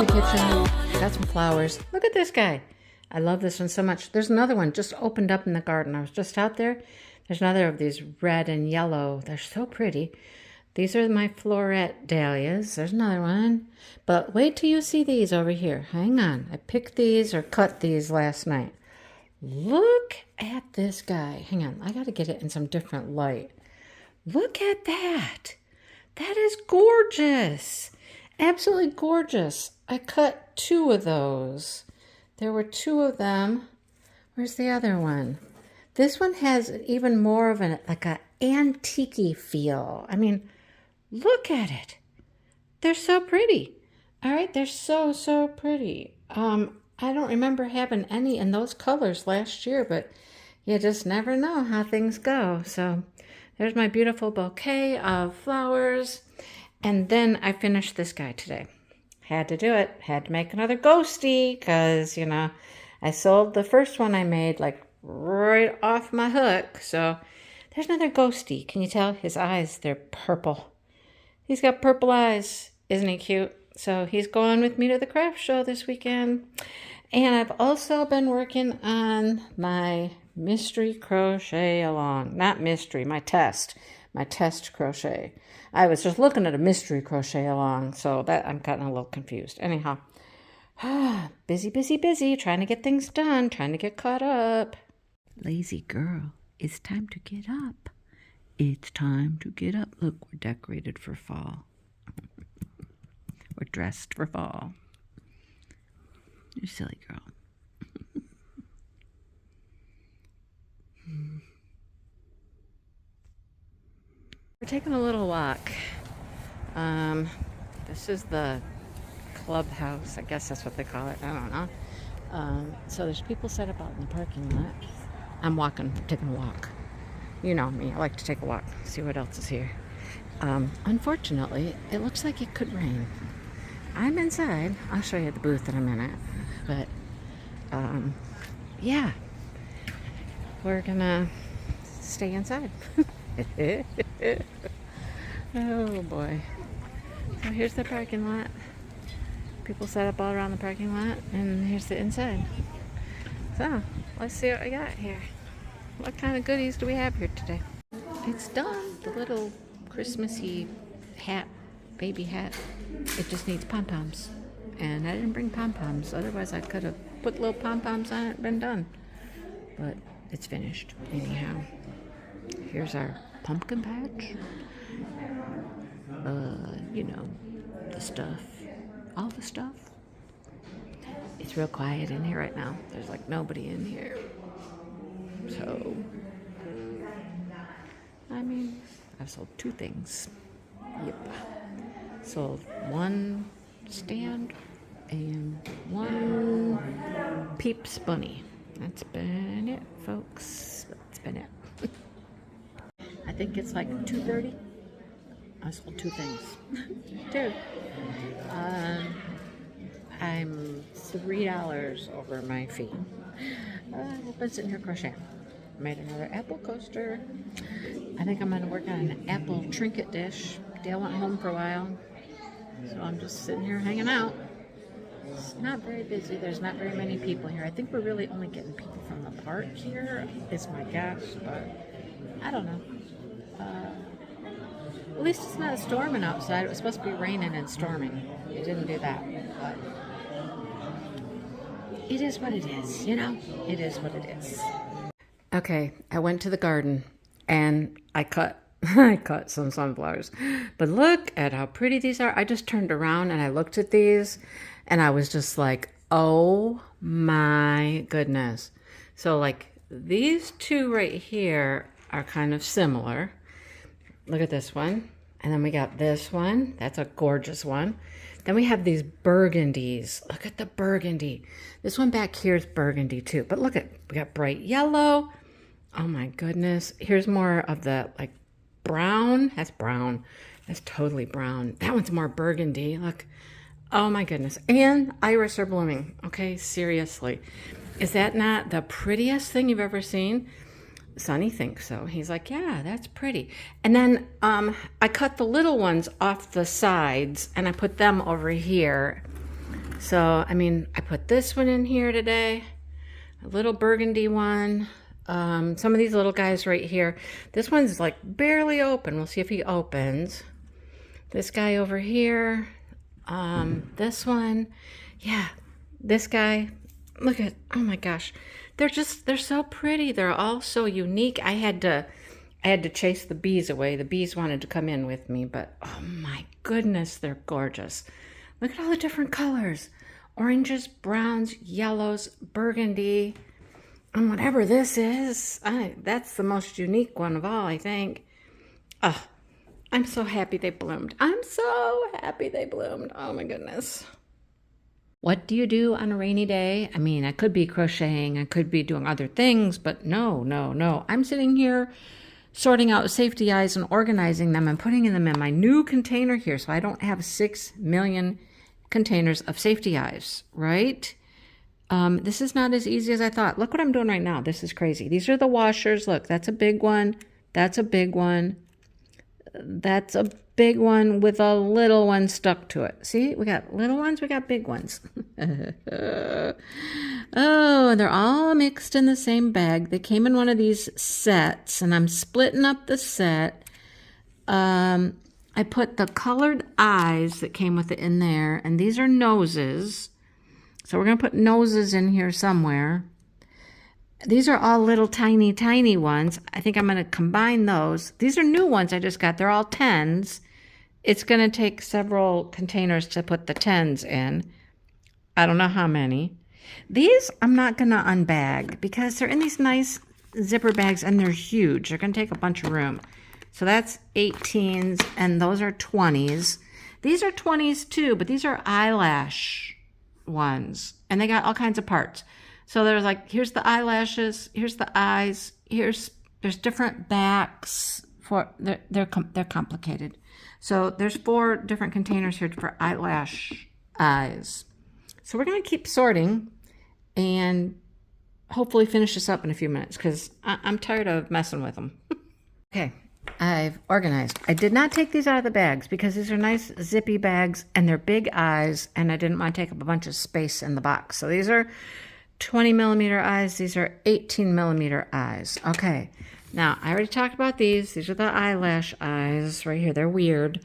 my kitchen. I got some flowers. Look at this guy. I love this one so much. There's another one just opened up in the garden. I was just out there. There's another of these red and yellow. They're so pretty. These are my floret dahlias. There's another one. But wait till you see these over here. Hang on. I picked these or cut these last night. Look at this guy. Hang on. I got to get it in some different light. Look at that. That is gorgeous. Absolutely gorgeous. I cut 2 of those. There were 2 of them. Where's the other one? This one has even more of an antique-y feel. I mean, look at it. They're so pretty. All right, they're so pretty. I don't remember having any in those colors last year, but you just never know how things go. So there's my beautiful bouquet of flowers. And then I finished this guy today. Had to do it. Had to make another ghosty because, you know, I sold the first one I made like right off my hook. So there's another ghosty. Can you tell? His eyes, they're purple. He's got purple eyes. Isn't he cute? So he's going with me to the craft show this weekend. And I've also been working on my mystery crochet along. Not mystery, my test crochet. I was just looking at a mystery crochet along, so that I'm getting a little confused. Anyhow, busy, trying to get things done, trying to get caught up. Lazy girl, it's time to get up. It's time to get up. Look, we're decorated for fall. We're dressed for fall. You silly girl. We're taking a little walk. This is the clubhouse. I guess that's what they call it. I don't know. So there's people set up out in the parking lot. I'm taking a walk. You know me. I like to take a walk, see what else is here. Unfortunately, it looks like it could rain. I'm inside. I'll show you the booth that I'm in at. But, yeah. We're gonna stay inside. Oh boy. So here's the parking lot. People set up all around the parking lot, and here's the inside. So let's see what we got here. What kind of goodies do we have here today? It's done. The little Christmassy hat, baby hat. It just needs pom-poms. And I didn't bring pom-poms. Otherwise I could have put little pom-poms on it and been done. But it's finished anyhow. Here's our pumpkin patch. You know, the stuff. All the stuff. It's real quiet in here right now. There's like nobody in here. So, I mean, I've sold 2 things. Yep. Sold 1 stand and 1 Peeps bunny. That's been it, folks. That's been it. I think it's like 2:30. I sold 2 things. 2. I'm $3 over my fee. I've been sitting here crocheting. Made another apple coaster. I think I'm going to work on an apple trinket dish. Dale went home for a while, so I'm just sitting here hanging out. It's not very busy. There's not very many people here. I think we're really only getting people from the park here, is my guess, but I don't know. At least it's not storming outside. It was supposed to be raining and storming. It didn't do that. But it is what it is, you know? It is what it is. Okay, I went to the garden and I cut some sunflowers. But look at how pretty these are. I just turned around and I looked at these and I was just like, oh my goodness. So like these 2 right here are kind of similar. Look at this one. And then we got this one. That's a gorgeous one. Then we have these burgundies. Look at the burgundy. This one back here is burgundy too. But look at, we got bright yellow. Oh my goodness. Here's more of the like brown. That's brown. That's totally brown. That one's more burgundy. Look. Oh my goodness. And iris are blooming. Okay, seriously. Is that not the prettiest thing you've ever seen? Sonny thinks so. He's like, yeah, that's pretty. And then I cut the little ones off the sides and I put them over here. So, I mean, I put this one in here today, a little burgundy one. Some of these little guys right here. This one's like barely open. We'll see if he opens. This guy over here. This one. Yeah, this guy. Look at, oh my gosh. They're so pretty. They're all so unique. I had to chase the bees away. The bees wanted to come in with me, but oh my goodness, they're gorgeous. Look at all the different colors. Oranges, browns, yellows, burgundy, and whatever this is. That's the most unique one of all, I think. Oh, I'm so happy they bloomed. I'm so happy they bloomed. Oh my goodness. What do you do on a rainy day? I mean, I could be crocheting, I could be doing other things, but no. I'm sitting here sorting out safety eyes and organizing them and putting them in my new container here so I don't have 6 million containers of safety eyes, right? This is not as easy as I thought. Look what I'm doing right now. This is crazy. These are the washers. Look, that's a big one. That's a big one. That's a big one with a little one stuck to it. See, we got little ones, we got big ones. Oh, and they're all mixed in the same bag. They came in one of these sets, and I'm splitting up the set. I put the colored eyes that came with it in there, and these are noses. So we're going to put noses in here somewhere. These are all little tiny ones. I think I'm going to combine those. These are new ones I just got. They're all 10s. It's going to take several containers to put the 10s in. I don't know how many. These I'm not going to unbag because they're in these nice zipper bags and they're huge. They're going to take a bunch of room. So that's 18s and those are 20s. These are 20s too, but these are eyelash ones. And they got all kinds of parts. So there's like, here's the eyelashes, here's the eyes, there's different backs for, they're complicated. So there's 4 different containers here for eyelash eyes. So we're going to keep sorting and hopefully finish this up in a few minutes because I'm tired of messing with them. Okay, I've organized. I did not take these out of the bags because these are nice zippy bags and they're big eyes and I didn't want to take up a bunch of space in the box. So these are 20 millimeter eyes. These are 18 millimeter eyes. Okay. Now, I already talked about these. These are the eyelash eyes right here. They're weird.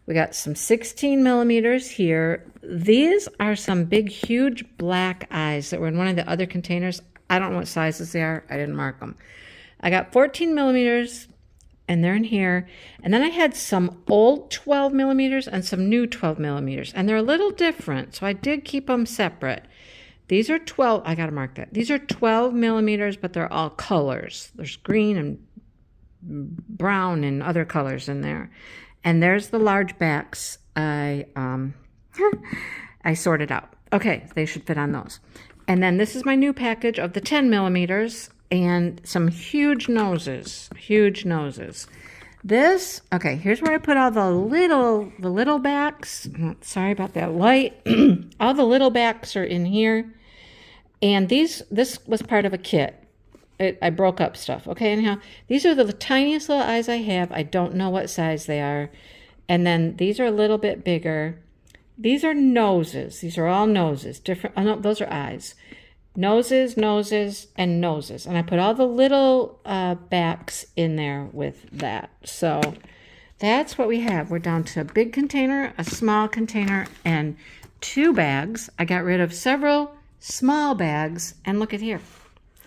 We got some 16 millimeters here. These are some big, huge black eyes that were in one of the other containers. I don't know what sizes they are. I didn't mark them. I got 14 millimeters, and they're in here. And then I had some old 12 millimeters and some new 12 millimeters. And they're a little different, so I did keep them separate. These are 12, I gotta mark that. These are 12 millimeters, but they're all colors. There's green and brown and other colors in there. And there's the large backs I sorted out. Okay, they should fit on those. And then this is my new package of the 10 millimeters and some huge noses, This, okay, here's where I put all the little backs. Sorry about that light. All the little backs are in here. And this was part of a kit. I broke up stuff. Okay, anyhow, these are the tiniest little eyes I have. I don't know what size they are. And then these are a little bit bigger. These are noses. These are all noses. Different, oh no, those are eyes. Noses, and noses. And I put all the little backs in there with that. So that's what we have. We're down to a big container, a small container, and 2 bags. I got rid of several small bags. And look at here.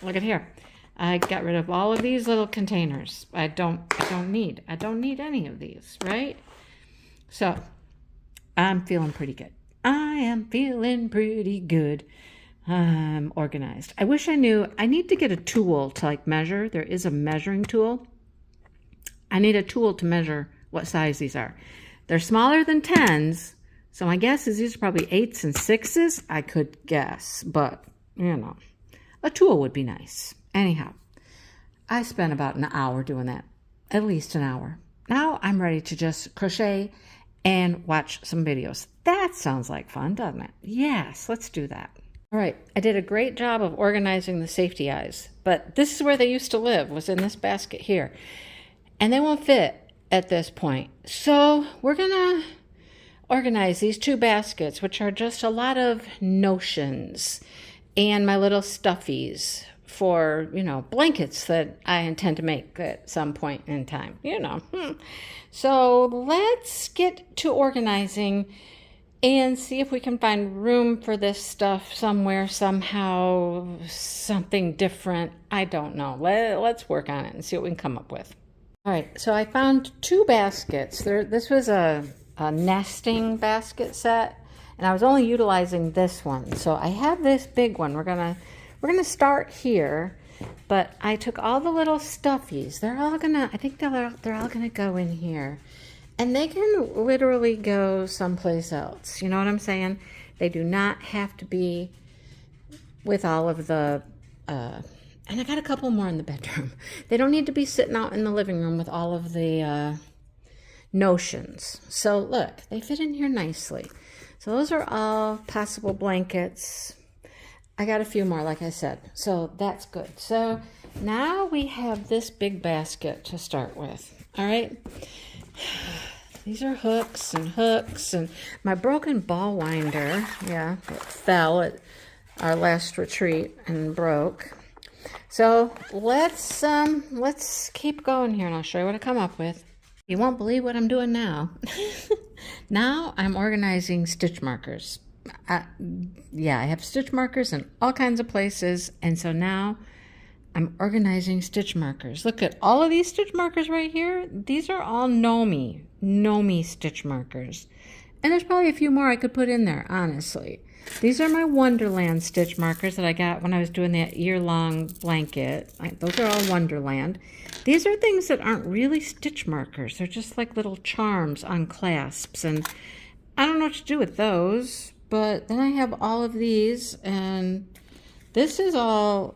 Look at here. I got rid of all of these little containers. I don't need any of these, right? So I'm feeling pretty good. I am feeling pretty good. I'm organized. I wish I knew. I need to get a tool to like measure. There is a measuring tool. I need a tool to measure what size these are. They're smaller than 10s. So my guess is these are probably 8s and 6s. I could guess, but you know, a tool would be nice. Anyhow, I spent about an hour doing that, at least an hour. Now I'm ready to just crochet and watch some videos. That sounds like fun, doesn't it? Yes, let's do that. All right, I did a great job of organizing the safety eyes, but this is where they used to live, was in this basket here. And they won't fit at this point. So we're gonna organize these two baskets, which are just a lot of notions and my little stuffies for, you know, blankets that I intend to make at some point in time, you know. So let's get to organizing and see if we can find room for this stuff somewhere, somehow, something different. I don't know. Let's work on it and see what we can come up with. All right, so I found two baskets. This was a nesting basket set, and I was only utilizing this one. So I have this big one. We're gonna start here, but I took all the little stuffies. They're all gonna, I think they're all gonna go in here. And they can literally go someplace else. You know what I'm saying? They do not have to be with all of the, and I got a couple more in the bedroom. They don't need to be sitting out in the living room with all of the notions. So look, they fit in here nicely. So those are all possible blankets. I got a few more, like I said. So that's good. So now we have this big basket to start with. All right. These are hooks and my broken ball winder, yeah, it fell at our last retreat and broke. So let's keep going here and I'll show you what I come up with. You won't believe what I'm doing now. Now I'm organizing stitch markers. Yeah, I have stitch markers in all kinds of places, and so now I'm organizing stitch markers. Look at all of these stitch markers right here. These are all Nomi stitch markers. And there's probably a few more I could put in there, honestly. These are my Wonderland stitch markers that I got when I was doing that year-long blanket. Those are all Wonderland. These are things that aren't really stitch markers. They're just like little charms on clasps. And I don't know what to do with those. But then I have all of these, and this is all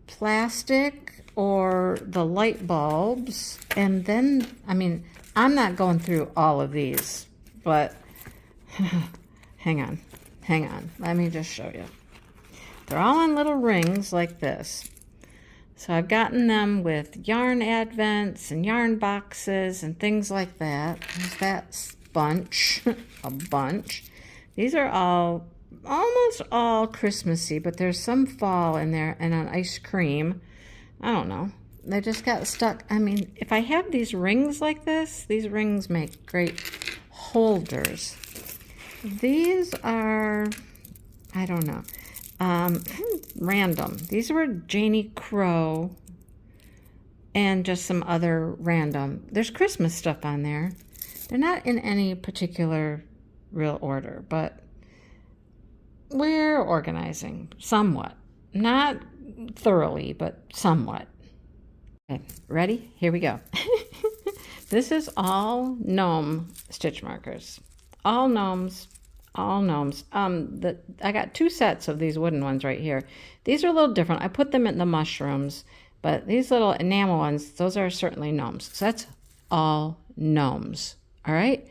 plastic or the light bulbs. And then, I mean, I'm not going through all of these, but hang on. Let me just show you. They're all on little rings like this. So I've gotten them with yarn advents and yarn boxes and things like that. There's that bunch, a bunch. These are all, almost all Christmassy, but there's some fall in there and an ice cream. I don't know. They just got stuck. I mean, if I have these rings like this, these rings make great holders. These are, I don't know, random. These were Janie Crow and just some other random. There's Christmas stuff on there. They're not in any particular real order, but we're organizing somewhat. Not thoroughly, but somewhat. Okay, ready? Here we go. This is all gnome stitch markers. All gnomes. I got two sets of these wooden ones right here. These are a little different. I put them in the mushrooms, but these little enamel ones, those are certainly gnomes. So that's all gnomes. All right.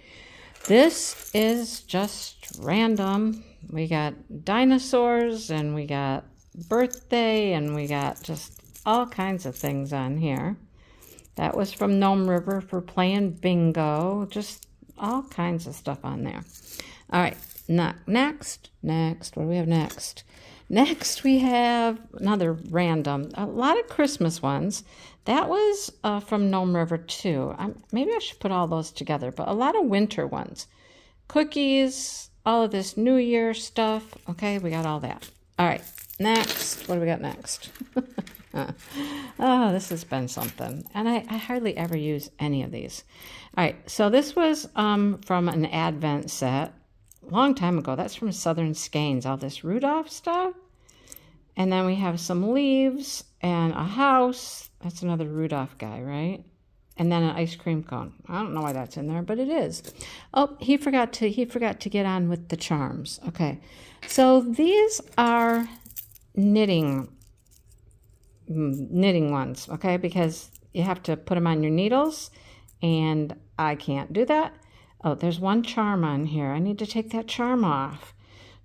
This is just random. We got dinosaurs and we got birthday and we got just all kinds of things on here. That was from Gnome River for playing bingo. Just all kinds of stuff on there. All right, next, what do we have next? Next we have another random, a lot of Christmas ones. That was from Gnome River too. Maybe I should put all those together, but a lot of winter ones. Cookies, all of this New Year stuff. Okay, we got all that. All right, next, what do we got next? Oh, this has been something. And I hardly ever use any of these. All right, so this was from an Advent set a long time ago. That's from Southern Skeins, all this Rudolph stuff. And then we have some leaves and a house. That's another Rudolph guy, right? And then an ice cream cone. I don't know why that's in there, but it is. Oh, he forgot to get on with the charms. Okay, so these are knitting ones, okay, because you have to put them on your needles, and I can't do that. Oh, there's one charm on here. I need to take that charm off.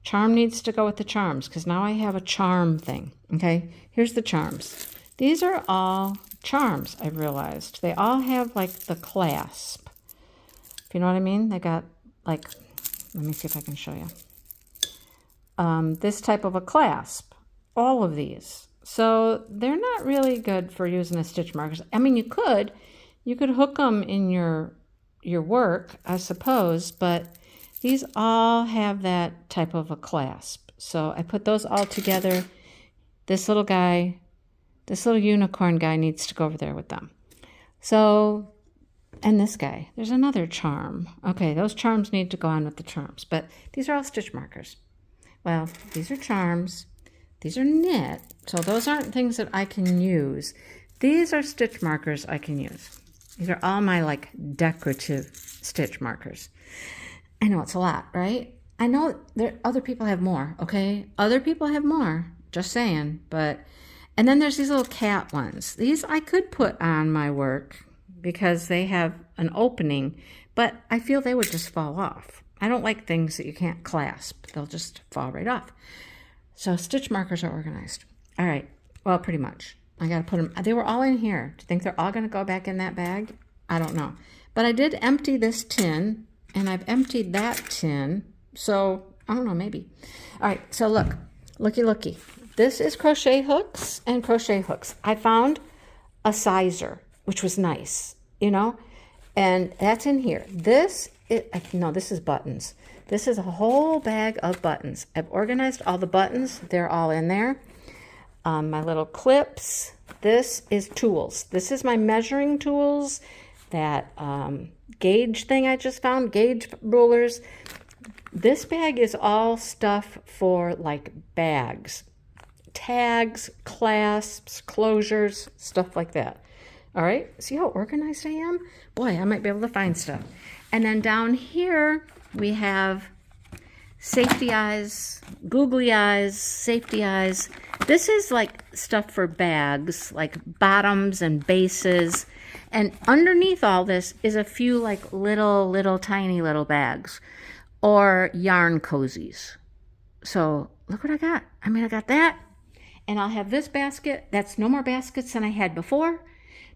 Charm needs to go with the charms, because now I have a charm thing. Okay, here's the charms. These are all charms, I've realized. They all have like the clasp. If you know what I mean? They got like Let me see if I can show you. This type of a clasp. All of these. So they're not really good for using as stitch markers. I mean, you could hook them in your work, I suppose, but these all have that type of a clasp. So I put those all together. This little guy, this little unicorn guy needs to go over there with them. So, and this guy, there's another charm. Okay, those charms need to go on with the charms, but these are all stitch markers. Well, these are charms. These are knit, so those aren't things that I can use. These are stitch markers I can use. These are all my like decorative stitch markers. I know it's a lot, right? I know other people have more, okay? Other people have more, just saying. But, and then there's these little cat ones. These I could put on my work because they have an opening, but I feel they would just fall off. I don't like things that you can't clasp. They'll just fall right off. So stitch markers are organized. All right, well, pretty much. I got to put them, they were all in here. Do you think they're all going to go back in that bag? I don't know. But I did empty this tin, and I've emptied that tin. So, I don't know, maybe. All right, so look, looky. This is crochet hooks and crochet hooks. I found a sizer, which was nice, you know, and that's in here. This is buttons. This is a whole bag of buttons. I've organized all the buttons. They're all in there. My little clips. This is tools. This is my measuring tools. That gauge thing I just found, gauge rulers. This bag is all stuff for like bags, tags, clasps, closures, stuff like that. All right, see how organized I am? Boy, I might be able to find stuff. And then down here, we have safety eyes, googly eyes, safety eyes. This is like stuff for bags, like bottoms and bases. And underneath all this is a few like little tiny little bags or yarn cozies. So look what I got. I mean, I got that. And I'll have this basket. That's no more baskets than I had before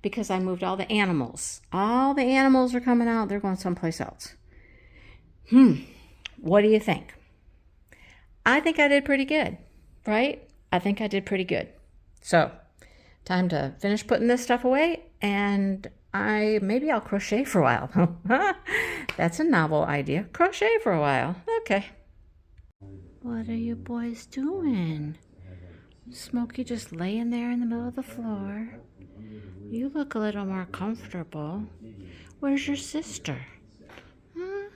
because I moved all the animals. All the animals are coming out. They're going someplace else. What do you think? I think I did pretty good, right? I think I did pretty good. So, time to finish putting this stuff away, and maybe I'll crochet for a while. That's a novel idea. Crochet for a while. Okay. What are you boys doing? Smokey just laying there in the middle of the floor. You look a little more comfortable. Where's your sister? Huh?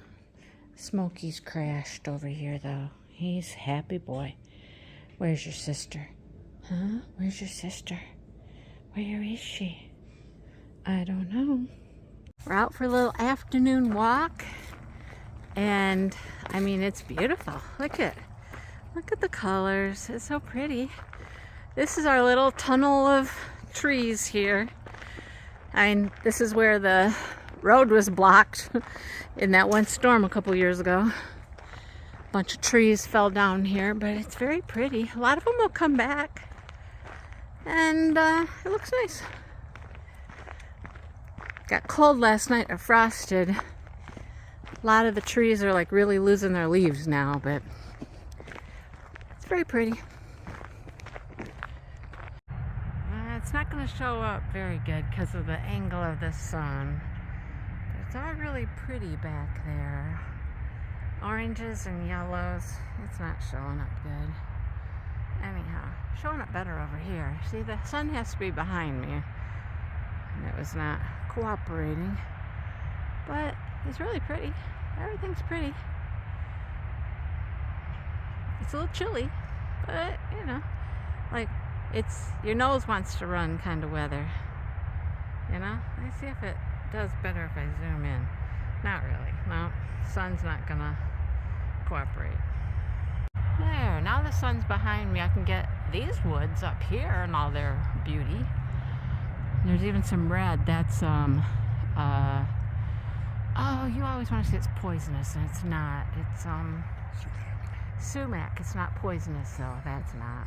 Smokey's crashed over here, though. He's a happy boy. Where's your sister? Huh? Where's your sister? Where is she? I don't know. We're out for a little afternoon walk. And, I mean, it's beautiful. Look at the colors. It's so pretty. This is our little tunnel of trees here. I mean, this is where the road was blocked in that one storm a couple years ago. A bunch of trees fell down here, but it's very pretty. A lot of them will come back. And it looks nice. Got cold last night, or frosted. A lot of the trees are like really losing their leaves now, but it's very pretty. It's not going to show up very good because of the angle of the sun. But it's all really pretty back there. Oranges and yellows. It's not showing up good. Anyhow, showing up better over here. See, the sun has to be behind me. And it was not cooperating. But it's really pretty. Everything's pretty. It's a little chilly, but you know, like it's your nose wants to run kind of weather. You know? Let me see if it does better if I zoom in. Not really. No, sun's not gonna cooperate. There, now the sun's behind me. I can get these woods up here in all their beauty. There's even some red. That's oh, you always want to say it's poisonous, and it's not. It's sumac. It's not poisonous, though. That's not.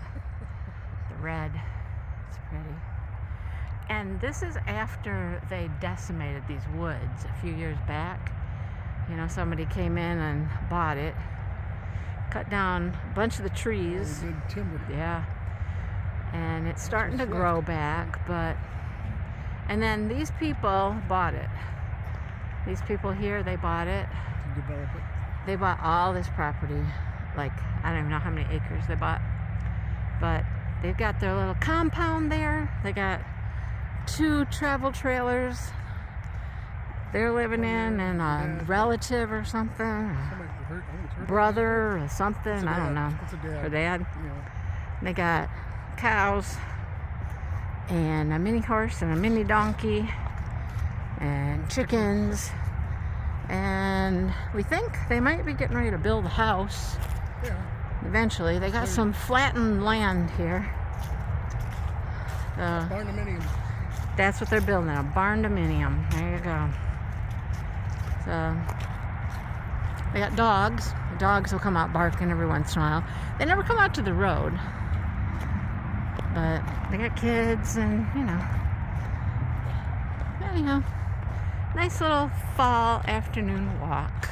The red, it's pretty. And this is after they decimated these woods a few years back. You know, somebody came in and bought it, cut down a bunch of the trees. Good timber. Yeah. And it's starting to grow back, but, and then these people bought it. These people here, they bought it. To develop it. They bought all this property. Like, I don't even know how many acres they bought. But they've got their little compound there. They got 2 travel trailers they're living in, and a relative or something. Brother or something. I don't know. Her dad. Yeah. They got cows and a mini horse and a mini donkey and chickens, and we think they might be getting ready to build a house. Yeah. Eventually. They got some flattened land here. Barndominium. That's what they're building, a barn-dominium. There you go. So they got dogs. The dogs will come out barking every once in a while. They never come out to the road. But they got kids and, you know. Anyhow, nice little fall afternoon walk.